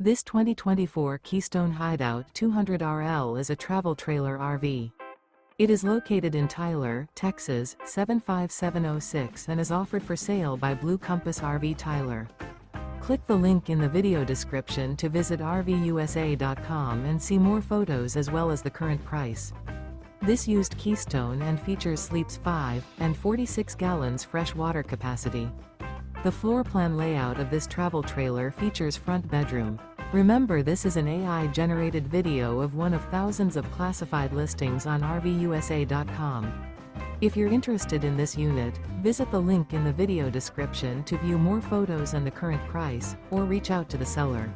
This 2024 Keystone Hideout 200RL is a travel trailer RV. It is located in Tyler, Texas, 75706 and is offered for sale by Blue Compass RV Tyler. Click the link in the video description to visit RVUSA.com and see more photos as well as the current price. This used Keystone and features sleeps 5 and 46 gallons fresh water capacity. The floor plan layout of this travel trailer features front bedroom. Remember, this is an AI-generated video of one of thousands of classified listings on RVUSA.com. If you're interested in this unit, visit the link in the video description to view more photos and the current price, or reach out to the seller.